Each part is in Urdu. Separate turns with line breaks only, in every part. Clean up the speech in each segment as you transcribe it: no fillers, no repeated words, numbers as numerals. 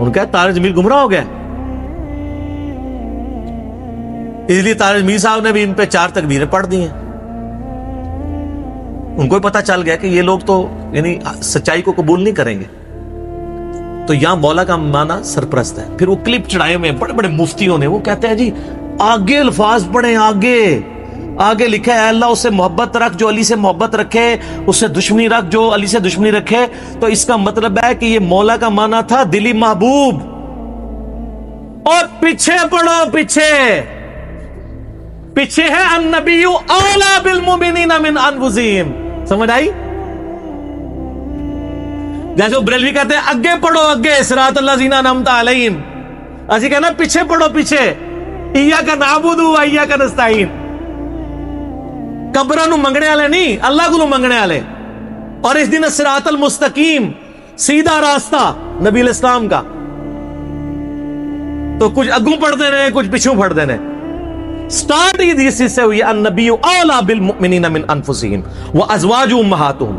ان کا تارج میر گمراہ ہو گیا، اس لیے تارج میر صاحب نے بھی ان پہ 4 تکبیریں پڑھ دی ہیں. ان کو پتا چل گیا کہ یہ لوگ تو یعنی سچائی کو قبول نہیں کریں گے. تو یہاں مولا کا معنی سرپرست ہے. پھر وہ کلپ چڑھائے ہوئے بڑے بڑے مفتیوں نے، وہ کہتے ہیں جی آگے الفاظ پڑھیں، آگے لکھا ہے اللہ اس سے محبت رکھ جو علی سے محبت رکھے، اس سے دشمنی رکھ جو علی سے دشمنی رکھے. تو اس کا مطلب ہے کہ یہ مولا کا معنی تھا دلی محبوب. اور پیچھے پڑھو، پیچھے ہے النبی اولا بالمؤمنین من انفسہم. سمجھ آئی؟ جیسے وہ بریلوی کہتے ہیں اگے پڑھو، اگے صراط الذین انعمت علیہم، اسی کہنا پیچھے پڑھو، پیچھے ایاک نعبد و ایاک نستعین. قبراں نو منگنے والے نہیں، اللہ کو منگنے والے. اور اس دن صراط المستقیم، سیدھا راستہ نبی الاسلام کا. تو کچھ اگوں پڑھتے رہے، کچھ پچھوں پڑھتے رہے. سٹارٹ ہی اس سے ہوئی النبی اولا بالمؤمنین من انفسہم وازواجہ امہاتہم.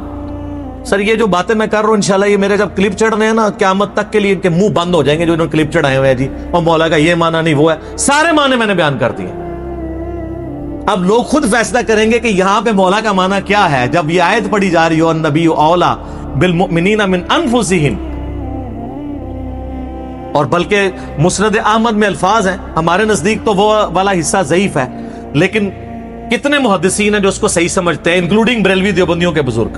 سر یہ جو باتیں میں کر رہا ہوں انشاءاللہ یہ میرے جب کلپ چڑھ رہے ہیں نا قیامت تک کے لیے ان کے منہ بند ہو جائیں گے جو انہوں نے کلپ چڑھائے ہوئے ہیں جی اور مولا کا یہ معنی نہیں وہ ہے. سارے معنی میں نے بیان کر دیے. اب لوگ خود فیصلہ کریں گے کہ یہاں پہ مولا کا معنی کیا ہے. جب یہ آیت پڑھی جا رہی ہو النبی اولا بالمؤمنین من انفسہم، اور بلکہ مسند احمد میں الفاظ ہیں، ہمارے نزدیک تو وہ والا حصہ ضعیف ہے، لیکن کتنے محدثین ہیں جو اس کو صحیح سمجھتے ہیں انکلوڈنگ بریلوی دیوبندیوں کے بزرگ،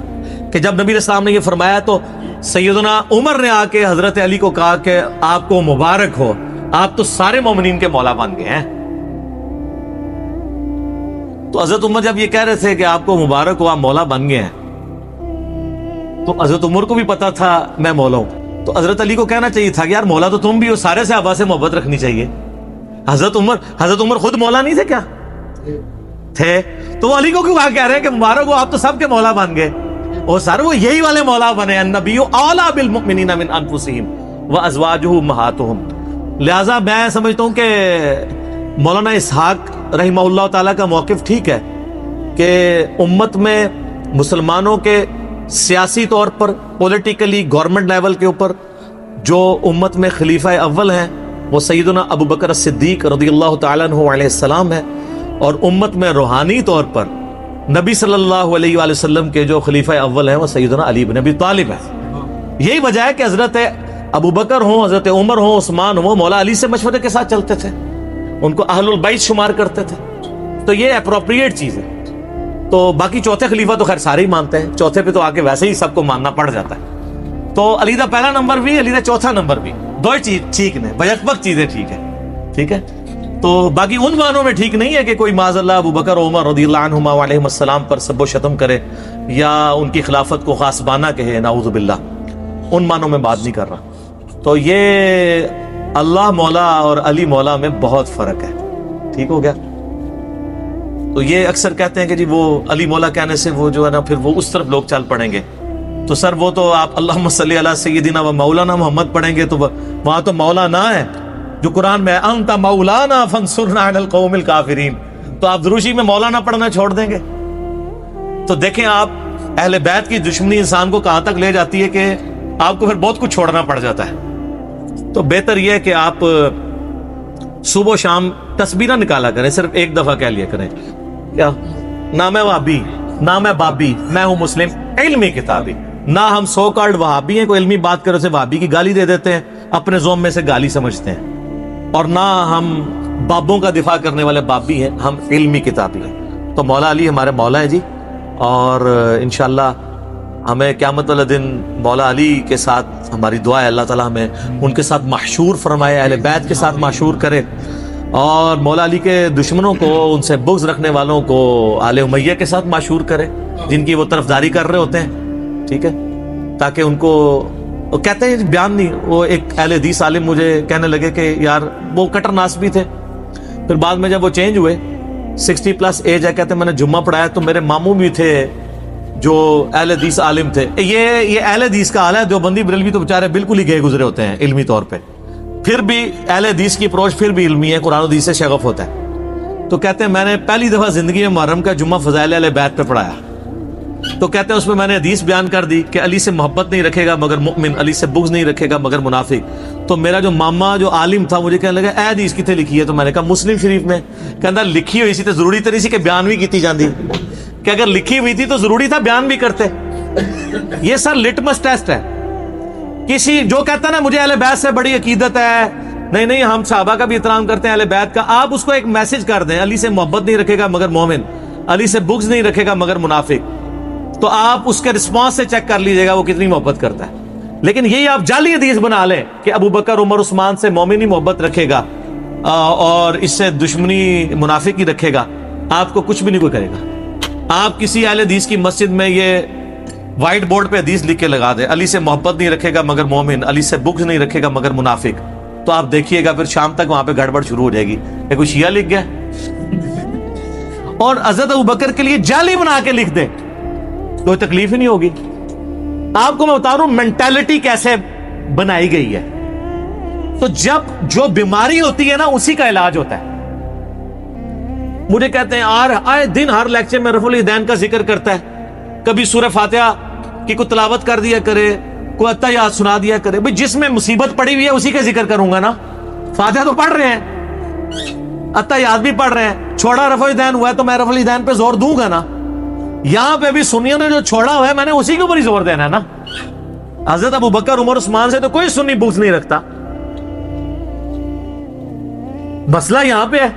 کہ جب نبی اسلام نے یہ فرمایا تو سیدنا عمر نے آ کے حضرت علی کو کہا کہ آپ کو مبارک ہو، آپ تو سارے مومنین کے مولا بن گئے ہیں. تو حضرت عمر جب یہ کہہ رہے تھے کہ آپ کو مبارک ہو آپ مولا بن گئے ہیں، تو حضرت عمر کو بھی پتا تھا میں مولا ہوں. تو حضرت علی کو کہنا چاہیے تھا کہ یار مولا تو تم بھی ہو، سارے صحابہ سے محبت رکھنی چاہیے. حضرت عمر خود مولا نہیں تھے کیا؟ تھے. تو وہ علی کو کیوں کہہ رہے ہیں کہ مبارک ہو آپ تو سب کے مولا بن گئے؟ اور سر وہ یہی والے مولا بنے، النبی اولا بالمؤمنین من انفسہم وازواجہ امہاتہم. لہذا میں سمجھتا ہوں کہ مولانا اسحاق رحمہ اللہ تعالیٰ کا موقف ٹھیک ہے کہ امت میں مسلمانوں کے سیاسی طور پر پولیٹیکلی گورنمنٹ لیول کے اوپر جو امت میں خلیفہ اول ہیں وہ سیدنا ابو بکر الصدیق رضی اللہ تعالیٰ عنہ علیہ السلام ہے، اور امت میں روحانی طور پر نبی صلی اللہ علیہ وآلہ وسلم کے جو خلیفہ اول ہیں وہ سیدنا علی بن ابی طالب ہے. یہی وجہ ہے کہ حضرت ابو بکر ہوں، حضرت عمر ہوں، عثمان ہوں، مولا علی سے مشورے کے ساتھ چلتے تھے، ان کو اہل البیت شمار کرتے تھے. تو یہ اپروپریٹ چیز ہے. تو باقی چوتھے خلیفہ تو خیر سارے ہی مانتے ہیں، چوتھے پہ تو آگے ویسے ہی سب کو ماننا پڑ جاتا ہے. تو علی دا پہلا نمبر بھی، علی دا چوتھا نمبر بھی، دو ہی چیز ٹھیک نے، بیک وقت چیزیں ٹھیک ہے، ٹھیک ہے. تو باقی ان معنوں میں ٹھیک نہیں ہے کہ کوئی معاذ اللہ ابو بکر عمر رضی اللہ عنہما علیہم السلام پر سب و شتم کرے یا ان کی خلافت کو غاصبانہ کہے، نعوذ باللہ. ان معنوں میں بات نہیں کر رہا. تو یہ اللہ مولا اور علی مولا میں بہت فرق ہے. ٹھیک ہو گیا. تو یہ اکثر کہتے ہیں کہ جی وہ علی مولا کہنے سے وہ جو ہے نا پھر وہ اس طرف لوگ چل پڑیں گے. تو سر وہ تو آپ اللہم صلی علی سیدنا و مولانا محمد پڑھیں گے تو وہاں تو مولانا ہے جو قرآن میں انت مولانا فانصرنا علی القوم الکافرین. تو آپ دروشی میں مولانا پڑھنا چھوڑ دیں گے؟ تو دیکھیں آپ اہل بیت کی دشمنی انسان کو کہاں تک لے جاتی ہے کہ آپ کو پھر بہت کچھ چھوڑنا پڑ جاتا ہے. تو بہتر یہ ہے کہ آپ صبح و شام تسبیح نکالا کریں، صرف ایک دفعہ کہہ لیا کریں کیا نہ میں وہابی نہ میں بابی، میں ہوں مسلم علمی کتابی. نہ ہم سو کارڈ وہابی ہیں، کوئی علمی بات کرو سے وہابی کی گالی دے دیتے ہیں، اپنے زوم میں سے گالی سمجھتے ہیں. اور نہ ہم بابوں کا دفاع کرنے والے بابی ہیں، ہم علمی کتابی ہیں. تو مولا علی ہمارے مولا ہیں جی، اور انشاءاللہ ہمیں قیامت والے دن مولا علی کے ساتھ ہماری دعا ہے اللہ تعالیٰ ہمیں ان کے ساتھ محشور فرمائے، اہل بیت کے ساتھ محشور کرے، اور مولا علی کے دشمنوں کو، ان سے بغض رکھنے والوں کو آل امیہ کے ساتھ محشور کرے جن کی وہ طرفداری کر رہے ہوتے ہیں. ٹھیک ہے، تاکہ ان کو کہتے ہیں بیان نہیں. وہ ایک اہل حدیث عالم مجھے کہنے لگے کہ یار وہ کٹر ناس بھی تھے، پھر بعد میں جب وہ چینج ہوئے 60+ ایج ہے، کہتے ہیں میں نے جمعہ پڑھایا تو میرے ماموں بھی تھے جو اہل حدیث عالم تھے. یہ اہل حدیث کا حال ہے. دیوبندی بریلوی تو بیچارے بالکل ہی گئے گزرے ہوتے ہیں علمی طور پہ، پھر بھی اہل حدیث کی اپروچ پھر بھی علمی ہے، قرآن و حدیث سے شغف ہوتا ہے. تو کہتے ہیں میں نے پہلی دفعہ زندگی میں محرم کا جمعہ فضائل اہل بیت پہ پڑھایا. تو کہتے ہیں اس میں میں نے حدیث بیان کر دی کہ علی سے محبت نہیں رکھے گا مگر مؤمن، علی سے بغض نہیں رکھے گا مگر منافق۔ تو میرا جو ماما جو عالم تھا مجھے کہنے لگا اے حدیث کتنے لکھی ہے؟ تو میں نے کہا مسلم شریف میں۔ کہنا لکھی ہوئی سی تو ضروری تو نہیں سی کہ بیان بھی کیتی جاندی، کہ اگر لکھی ہوئی تھی تو ضروری تھا بیان بھی کرتے۔ یہ سر لٹمس ٹیسٹ ہے۔ کسی جو کہتا ہے نا مجھے اہل بیت سے بڑی عقیدت ہے، نہیں نہیں ہم صحابہ کا بھی احترام کرتے ہیں اہل بیت کا، آپ اس کو ایک میسج کر دیں علی سے محبت نہیں رکھے گا مگر مومن، علی سے بغض نہیں رکھے گا مگر منافق، تو آپ اس کے رسپانس سے چیک کر لیجئے گا وہ کتنی محبت کرتا ہے۔ لیکن یہی آپ جعلی حدیث بنا لیں کہ ابو بکر عمر عثمان سے مومن ہی محبت رکھے گا اور اس سے دشمنی منافق ہی رکھے گا، آپ کو کچھ بھی نہیں کوئی کرے گا۔ آپ کسی اہل حدیث کی مسجد میں یہ وائٹ بورڈ پہ حدیث لکھ کے لگا دیں علی سے محبت نہیں رکھے گا مگر مومن، علی سے بغض نہیں رکھے گا مگر منافق، تو آپ دیکھیے گا پھر شام تک وہاں پہ گڑبڑ شروع ہو جائے گی کہ کوئی شیعہ لکھ گیا۔ اور حضرت ابو بکر کے لیے جعلی بنا کے لکھ دیں، کوئی تکلیف ہی نہیں ہوگی۔ آپ کو میں بتا رہا ہوں مینٹالٹی کیسے بنائی گئی ہے۔ تو جب جو بیماری ہوتی ہے نا اسی کا علاج ہوتا ہے۔ مجھے کہتے ہیں آئے دن ہر لیکچر میں رفع الیدین کا ذکر کرتا ہے، کبھی سورہ فاتحہ کی کوئی تلاوت کر دیا کرے، کوئی اتحیات سنا دیا کرے۔ بھئی جس میں مصیبت پڑی ہوئی ہے اسی کا ذکر کروں گا نا، فاتحہ تو پڑھ رہے ہیں، اتحیات بھی پڑھ رہے ہیں، چھوڑا رفع الیدین ہوا ہے تو میں رفع الیدین پہ زور دوں گا نا۔ یہاں پہ بھی سنیوں نے جو چھوڑا ہوا ہے میں نے اسی کے اوپر ہی زور دینا ہے نا۔ حضرت ابو بکر عمر عثمان سے تو کوئی سنی بغض نہیں رکھتا، مسئلہ یہاں پہ ہے۔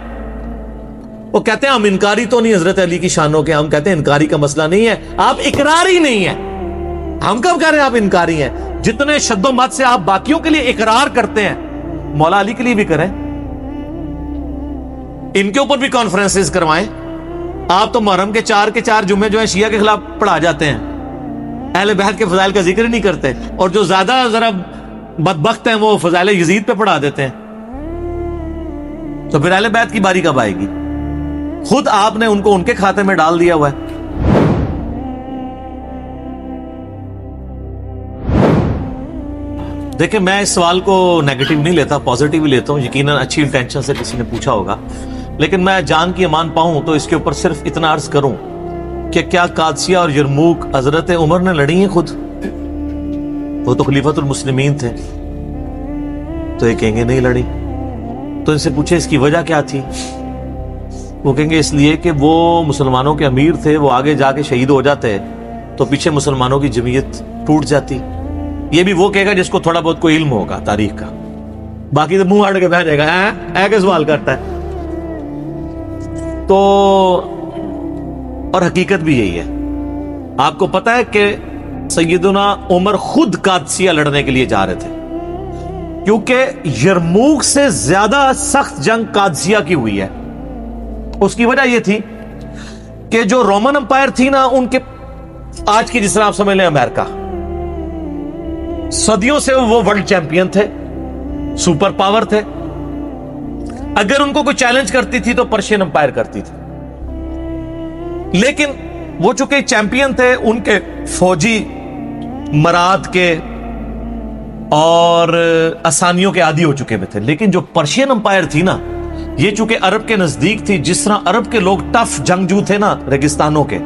وہ کہتے ہیں ہم انکاری تو نہیں حضرت علی کی شانوں کے، ہم کہتے ہیں انکاری کا مسئلہ نہیں ہے، آپ اقراری نہیں ہے۔ ہم کب کہہ رہے ہیں آپ انکاری ہیں؟ جتنے شد و مت سے آپ باقیوں کے لیے اقرار کرتے ہیں مولا علی کے لیے بھی کریں، ان کے اوپر بھی کانفرنسز کروائیں۔ آپ تو محرم کے چار جمعے جو ہیں شیعہ کے خلاف پڑھا جاتے ہیں، اہل بیت کے فضائل کا ذکر نہیں کرتے، اور جو زیادہ ذرا بدبخت ہیں وہ فضائل یزید پہ پڑھا دیتے ہیں۔ تو پھر اہل بیت کی باری کب آئے گی؟ خود آپ نے ان کو ان کے کھاتے میں ڈال دیا ہوا ہے۔ دیکھیں میں اس سوال کو نیگیٹو نہیں لیتا، پازیٹیو ہی لیتا ہوں، یقیناً اچھی انٹینشن سے کسی نے پوچھا ہوگا، لیکن میں جان کی امان پاؤں تو اس کے اوپر صرف اتنا عرض کروں کہ کیا قادسیہ اور یرموک حضرت عمر نے لڑی ہیں خود؟ وہ تو خلیفۃ المسلمین تھے، تو یہ کہیں گے نہیں لڑی۔ تو ان سے پوچھے اس کی وجہ کیا تھی؟ وہ کہیں گے اس لیے کہ وہ مسلمانوں کے امیر تھے، وہ آگے جا کے شہید ہو جاتے تو پیچھے مسلمانوں کی جمعیت ٹوٹ جاتی۔ یہ بھی وہ کہے گا جس کو تھوڑا بہت کوئی علم ہوگا تاریخ کا، باقی تو منہ ہٹ کے بیٹھ جائے گا اے کے سوال کرتا ہے۔ تو اور حقیقت بھی یہی ہے۔ آپ کو پتا ہے کہ سیدنا عمر خود قادسیہ لڑنے کے لیے جا رہے تھے، کیونکہ یرموک سے زیادہ سخت جنگ قادسیہ کی ہوئی ہے۔ اس کی وجہ یہ تھی کہ جو رومن امپائر تھی نا، ان کے آج کی جس طرح آپ سمجھ لیں امریکہ، صدیوں سے وہ ورلڈ چیمپئن تھے، سپر پاور تھے۔ اگر ان کو کوئی چیلنج کرتی تھی تو پرشین امپائر کرتی تھی، لیکن وہ چونکہ چیمپئن تھے، ان کے فوجی مراد کے اور آسانیوں کے عادی ہو چکے ہوئے تھے۔ لیکن جو پرشین امپائر تھی نا، یہ چونکہ عرب کے نزدیک تھی، جس طرح عرب کے لوگ ٹف جنگجو تھے نا ریگستانوں کے،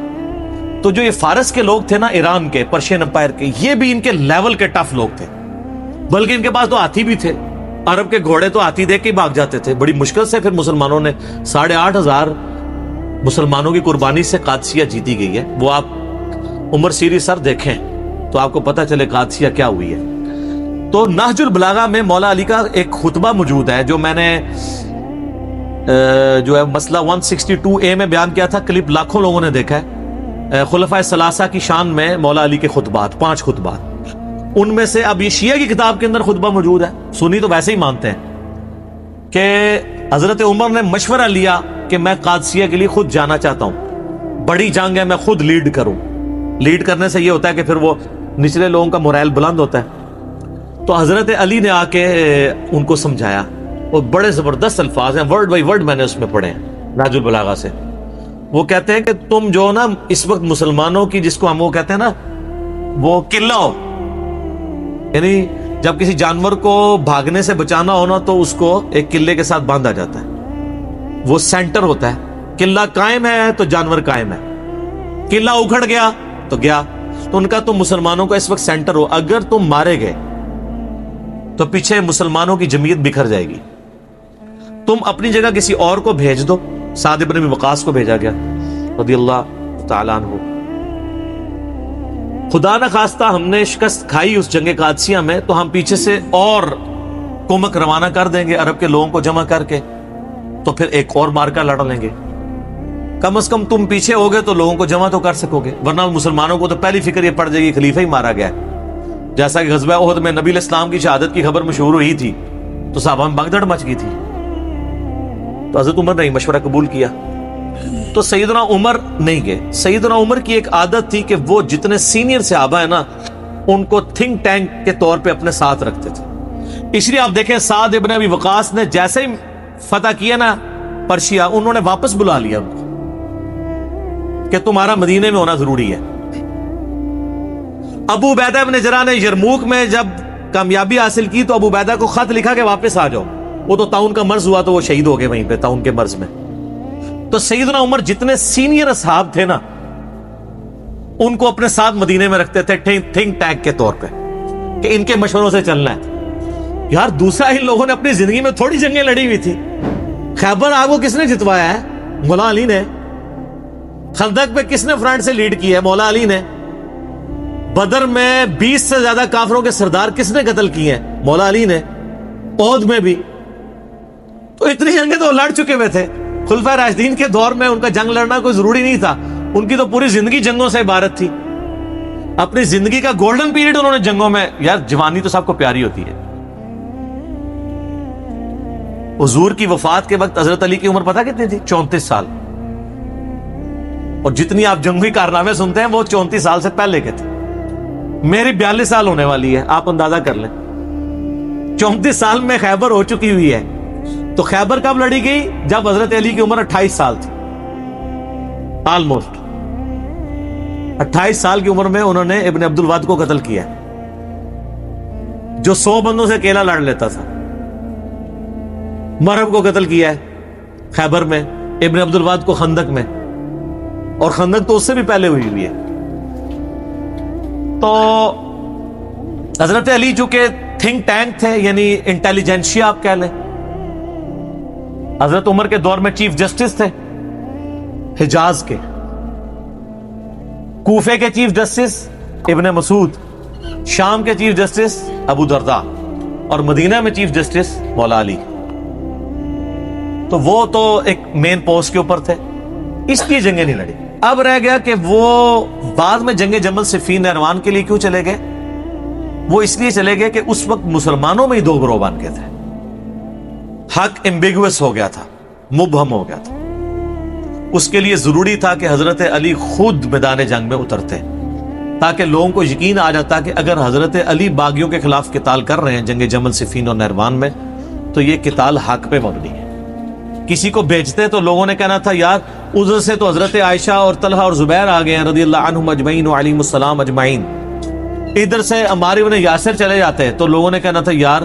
تو جو یہ فارس کے لوگ تھے نا، ایران کے، پرشین امپائر کے، یہ بھی ان کے لیول کے ٹف لوگ تھے۔ بلکہ ان کے پاس تو ہاتھی بھی تھے، عرب کے گھوڑے تو ہاتھی دیکھ کے بھاگ جاتے تھے۔ بڑی مشکل سے پھر مسلمانوں نے 8,500 مسلمانوں کی قربانی سے قادسیہ جیتی گئی ہے۔ وہ آپ عمر سیریز سر دیکھیں تو آپ کو پتہ چلے قادسیہ کیا ہوئی ہے۔ تو نہج البلاغہ میں مولا علی کا ایک خطبہ موجود ہے جو میں نے جو ہے مسئلہ 162A میں بیان کیا تھا، کلپ لاکھوں لوگوں نے دیکھا ہے۔ خلفائے ثلاثہ کی شان میں مولا علی کے خطبات، 5 خطبات، ان میں سے اب یہ شیعہ کی کتاب کے اندر خطبہ موجود ہے۔ سنی تو ویسے ہی مانتے ہیں کہ حضرت عمر نے مشورہ لیا کہ میں قادسیہ کے لیے خود جانا چاہتا ہوں، بڑی جنگ ہے، میں خود لیڈ کروں۔ لیڈ کرنے سے یہ ہوتا ہے کہ پھر وہ نچلے لوگوں کا مورائل بلند ہوتا ہے۔ تو حضرت علی نے آ کے ان کو سمجھایا، اور بڑے زبردست الفاظ ہیں، ورڈ بائی ورڈ میں نے اس میں پڑھے ہیں نہج البلاغہ سے۔ وہ کہتے ہیں کہ تم جو نا اس وقت مسلمانوں کی، جس کو ہم وہ کہتے ہیں نا، وہ قلعہ ہو، یعنی جب کسی جانور کو بھاگنے سے بچانا ہونا تو اس کو ایک قلعے کے ساتھ باندھا جاتا ہے، وہ سینٹر ہوتا ہے۔ قلعہ قائم ہے تو جانور قائم ہے، قلعہ اکھڑ گیا تو گیا تو ان کا تم مسلمانوں کا اس وقت سینٹر ہو، اگر تم مارے گئے تو پیچھے مسلمانوں کی جمعیت بکھر جائے گی، تم اپنی جگہ کسی اور کو بھیج دو۔ سعد ابن ابی وقاص کو بھیجا گیا رضی اللہ تعالیٰ عنہ۔ خدا نہ خواستہ ہم نے شکست کھائی اس جنگ قادسیہ میں تو ہم پیچھے سے اور کمک روانہ کر دیں گے عرب کے لوگوں کو جمع کر کے، تو پھر ایک اور مارکا لڑ لیں گے۔ کم از کم تم پیچھے ہو گئے تو لوگوں کو جمع تو کر سکو گے، ورنہ مسلمانوں کو تو پہلی فکر یہ پڑ جائے گی خلیفہ ہی مارا گیا ہے۔ جیسا کہ غزوہ احد میں نبی علیہ السلام کی شہادت کی خبر مشہور ہوئی تھی تو صحابہ میں بھگدڑ مچ گئی تھی، تو حضرت عمر نے مشورہ قبول کیا، تو سیدنا عمر نہیں گئے۔ سیدنا عمر کی ایک عادت تھی کہ وہ جتنے سینئر صحابہ ہیں نا ان کو تھنک ٹینک کے طور پہ اپنے ساتھ رکھتے تھے۔ اس لیے آپ دیکھیں سعد ابن ابی وقاص نے جیسے ہی فتح کیا نا پرشیا، انہوں نے واپس بلا لیا ان کو کہ تمہارا مدینے میں ہونا ضروری ہے۔ ابو عبیدہ ابن جراح نے یرموک میں جب کامیابی حاصل کی تو ابو عبیدہ کو خط لکھا کہ واپس آ جاؤ، وہ تو طاعون کا مرض ہوا تو وہ شہید ہو گئے وہیں پہ طاعون کے مرض میں۔ تو سیدنا عمر جتنے سینئر اصحاب تھے نا ان کو اپنے ساتھ مدینے میں رکھتے تھے تھنک ٹینک کے طور پہ کہ ان کے مشوروں سے چلنا ہے۔ یار دوسرا ان لوگوں نے اپنی زندگی میں تھوڑی جنگیں لڑی ہوئی تھی۔ خیبر آپ کو کس نے جتوایا ہے؟ مولا علی نے۔ خندق پہ کس نے فرنٹ سے لیڈ کی ہے؟ مولا علی نے۔ بدر میں 20 سے زیادہ کافروں کے سردار کس نے قتل کیے ہیں؟ مولا علی نے۔ احد میں بھی۔ تو اتنی جنگیں تو لڑ چکے ہوئے تھے۔ خلفائے راشدین کے دور میں ان کا جنگ لڑنا کوئی ضروری نہیں تھا، ان کی تو پوری زندگی جنگوں سے عبارت تھی۔ اپنی زندگی کا گولڈن پیریڈ انہوں نے جنگوں میں، یار جوانی تو سب کو پیاری ہوتی ہے۔ حضور کی وفات کے وقت حضرت علی کی عمر پتہ کتنی تھی؟ 34 سال۔ اور جتنی آپ جنگی کارنامے سنتے ہیں وہ 34 سال سے پہلے کے تھے۔ میری 42 سال ہونے والی ہے، آپ اندازہ کر لیں۔ 34 سال میں خیبر ہو چکی ہوئی ہے۔ تو خیبر کب لڑی گئی؟ جب حضرت علی کی عمر 28 سال تھی، آلموسٹ 28 سال کی عمر میں انہوں نے ابن عبد الود کو قتل کیا جو 100 بندوں سے اکیلا لڑ لیتا تھا۔ مرہب کو قتل کیا ہے خیبر میں، ابن عبد الود کو خندق میں، اور خندق تو اس سے بھی پہلے ہوئی ہوئی ہے۔ تو حضرت علی جو کہ تھنک ٹینک تھے، یعنی انٹیلیجنشیا آپ کہہ لیں۔ حضرت عمر کے دور میں چیف جسٹس تھے حجاز کے، کوفے کے چیف جسٹس ابن مسعود، شام کے چیف جسٹس ابو درداء، اور مدینہ میں چیف جسٹس مولا علی۔ تو وہ تو ایک مین پوسٹ کے اوپر تھے، اس لیے جنگیں نہیں لڑی۔ اب رہ گیا کہ وہ بعد میں جنگ جمل صفین نہروان کے لیے کیوں چلے گئے؟ وہ اس لیے چلے گئے کہ اس وقت مسلمانوں میں ہی دو گروہ بن گئے تھے، حق ایمبیگوس ہو گیا تھا، مبہم ہو گیا تھا۔ اس کے لیے ضروری تھا کہ حضرت علی خود میدان جنگ میں اترتے تاکہ لوگوں کو یقین آ جاتا کہ اگر حضرت علی باغیوں کے خلاف قتال کر رہے ہیں جنگ جمل صفین اور نہروان میں تو یہ قتال حق پہ مبنی ہے۔ کسی کو بیچتے تو لوگوں نے کہنا تھا یار ادھر سے تو حضرت عائشہ اور طلحہ اور زبیر آ گئے ہیں رضی اللہ عنہم اجمعین وعلیہم السلام اجمعین، ادھر سے عمار ابن یاسر چلے جاتے ہیں تو لوگوں نے کہنا تھا یار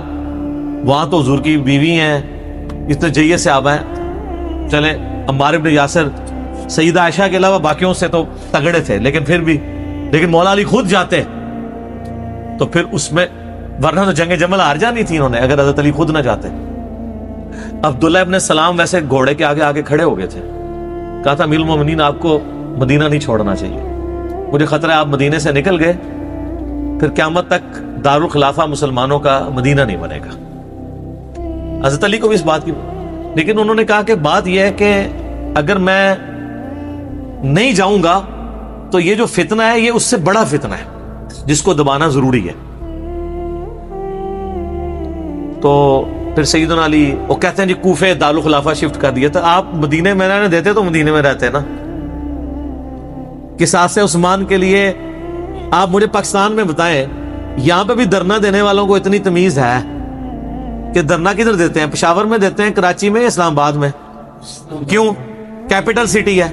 وہاں تو حضور کی بیوی ہیں، اتنے جیے سے آبا ہیں، چلیں عمار ابن یاسر سیدہ عائشہ کے علاوہ باقیوں سے تو تگڑے تھے لیکن مولا علی خود جاتے تو پھر اس میں، ورنہ تو جنگ جمل ہار جانی تھی انہوں نے اگر حضرت علی خود نہ جاتے۔ عبداللہ ابن سلام ویسے گھوڑے کے آگے آگے کھڑے ہو گئے تھے، کہا تھا امیر المومنین آپ کو مدینہ نہیں چھوڑنا چاہیے، مجھے خطرہ ہے آپ مدینے سے نکل گئے پھر قیامت تک دارالخلافہ مسلمانوں کا مدینہ نہیں بنے گا۔ حضرت علی کو بھی اس بات کی، لیکن انہوں نے کہا کہ بات یہ ہے کہ اگر میں نہیں جاؤں گا تو یہ جو فتنہ ہے یہ اس سے بڑا فتنہ ہے جس کو دبانا ضروری ہے۔ تو پھر سیدنا علی وہ کہتے ہیں جی کوفے دارالخلافہ شفٹ کر دیا تھا، آپ مدینے میں رہنے دیتے تو مدینے میں رہتے نا۔ قصاص عثمان کے لیے آپ مجھے پاکستان میں بتائیں یہاں پہ بھی دھرنا دینے والوں کو اتنی تمیز ہے کہ دھرنا کدھر دیتے ہیں؟ پشاور میں دیتے ہیں، کراچی میں، اسلام آباد میں؟ کیوں؟ کیپٹل سٹی ہے۔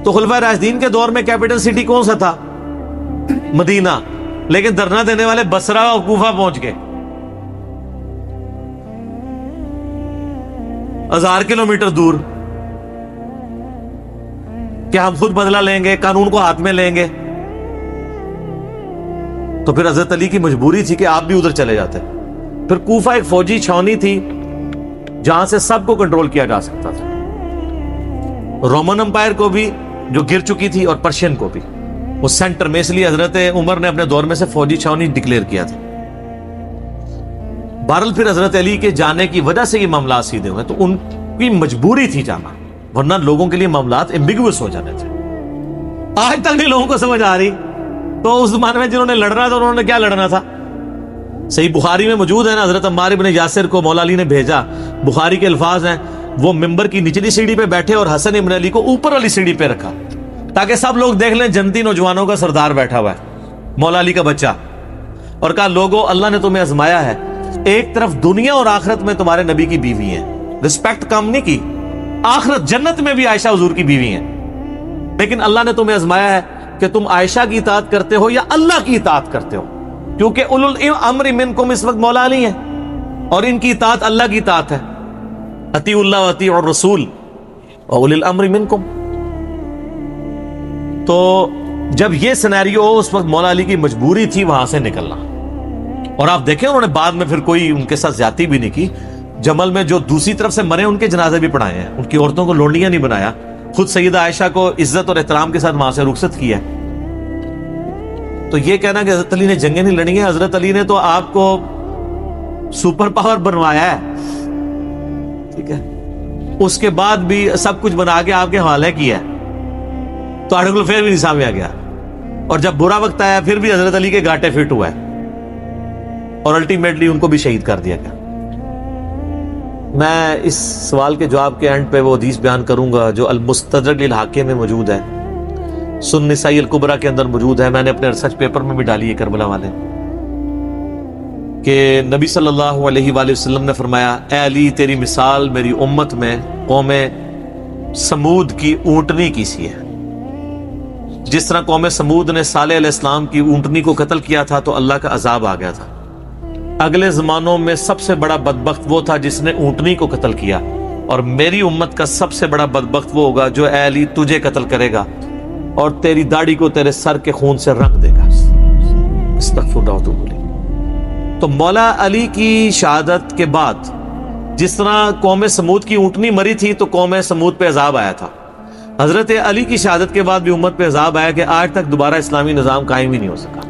تو خلفائے راشدین کے دور میں کیپٹل سٹی کون سا تھا؟ مدینہ، لیکن دھرنا دینے والے بصرہ اور کوفہ پہنچ گئے، 1000 کلومیٹر دور، کہ ہم خود بدلہ لیں گے، قانون کو ہاتھ میں لیں گے۔ تو پھر حضرت علی کی مجبوری تھی کہ آپ بھی ادھر چلے جاتے. پھر کوفہ ایک فوجی چھاونی تھی جہاں سے سب کو کنٹرول کیا جا سکتا تھا, رومن امپائر کو بھی جو گر چکی تھی اور پرشین کو بھی, وہ سینٹر میں. اس لیے حضرت عمر نے اپنے دور میں سے فوجی چھاونی ڈکلیئر کیا تھا. بہرحال پھر حضرت علی کے جانے کی وجہ سے یہ معاملات سیدھے ہوئے, تو ان کی مجبوری تھی جانا, ورنہ لوگوں کے لیے معاملات ایمبیگوس ہو جانے تھے. آج تک نہیں لوگوں کو سمجھ آ رہی. تو اس زمانے میں جنہوں نے لڑنا تھا انہوں نے کیا لڑنا تھا؟ صحیح بخاری میں موجود ہے نا, حضرت عمار بن یاسر کو مولا علی نے بھیجا. بخاری کے الفاظ ہیں, وہ ممبر کی نچلی سیڑھی پہ بیٹھے اور حسن ابن علی کو اوپر والی سیڑھی پہ رکھا تاکہ سب لوگ دیکھ لیں جنتی نوجوانوں کا سردار بیٹھا ہوا ہے, مولا علی کا بچہ. اور کہا لوگو اللہ نے تمہیں آزمایا ہے, ایک طرف دنیا اور آخرت میں تمہارے نبی کی بیوی ہیں, رسپیکٹ کم نہیں کی, آخرت جنت میں بھی عائشہ حضور کی بیوی ہیں, لیکن اللہ نے تمہیں آزمایا ہے کہ تم عائشہ کی اطاعت کرتے ہو یا اللہ کی اطاعت کرتے ہو, کیونکہ اولو الامر منکم اس وقت مولا علی ہیں اور ان کی اطاعت اللہ کی اطاعت ہے. اطیعوا اللہ واطیعوا الرسول واولی الامر منکم. تو جب یہ سینیریو ہو, اس وقت مولا علی کی مجبوری تھی وہاں سے نکلنا. اور آپ دیکھیں انہوں نے بعد میں پھر کوئی ان کے ساتھ زیادتی بھی نہیں کی. جمل میں جو دوسری طرف سے مرے ان کے جنازے بھی پڑھائے ہیں, ان کی عورتوں کو لونڈیاں نہیں بنایا, خود سیدہ عائشہ کو عزت اور احترام کے ساتھ وہاں سے رخصت کیا. تو یہ کہنا کہ حضرت علی نے جنگیں نہیں لڑی ہیں, حضرت علی نے تو آپ کو سپر پاور بنوایا ہے, ٹھیک ہے, اس کے بعد بھی سب کچھ بنا کے آپ کے حوالے کیا ہے. تو آرٹیکل پھر بھی نہیں سامنے آ گیا, اور جب برا وقت آیا پھر بھی حضرت علی کے گھاٹے فٹ ہوا ہے, اور الٹیمیٹلی ان کو بھی شہید کر دیا گیا. میں اس سوال کے جواب کے اینڈ پہ وہ حدیث بیان کروں گا جو المستدرک للحاکم میں موجود ہے, سنن نسائی الکبریٰ کے اندر موجود ہے. میں نے اپنے ریسرچ پیپر میں بھی ڈالی ہے کربلا والے, کہ نبی صلی اللہ علیہ وآلہ وسلم نے فرمایا, اے علی تیری مثال میری امت میں قوم سمود کی اونٹنی کی سی ہے. جس طرح قوم سمود نے صالح علیہ السلام کی اونٹنی کو قتل کیا تھا تو اللہ کا عذاب آ گیا تھا. اگلے زمانوں میں سب سے بڑا بدبخت وہ تھا جس نے اونٹنی کو قتل کیا, اور میری امت کا سب سے بڑا بدبخت وہ ہوگا جو اے علی تجھے قتل کرے گا اور تیری داڑھی کو تیرے سر کے خون سے رنگ دے گا. استغفر اللہ واتوب الیہ. تو مولا علی کی شہادت کے بعد جس طرح قوم سمود کی اونٹنی مری تھی تو قوم سمود پہ عذاب آیا تھا, حضرت علی کی شہادت کے بعد بھی امت پہ عذاب آیا کہ آج تک دوبارہ اسلامی نظام قائم ہی نہیں ہو سکا.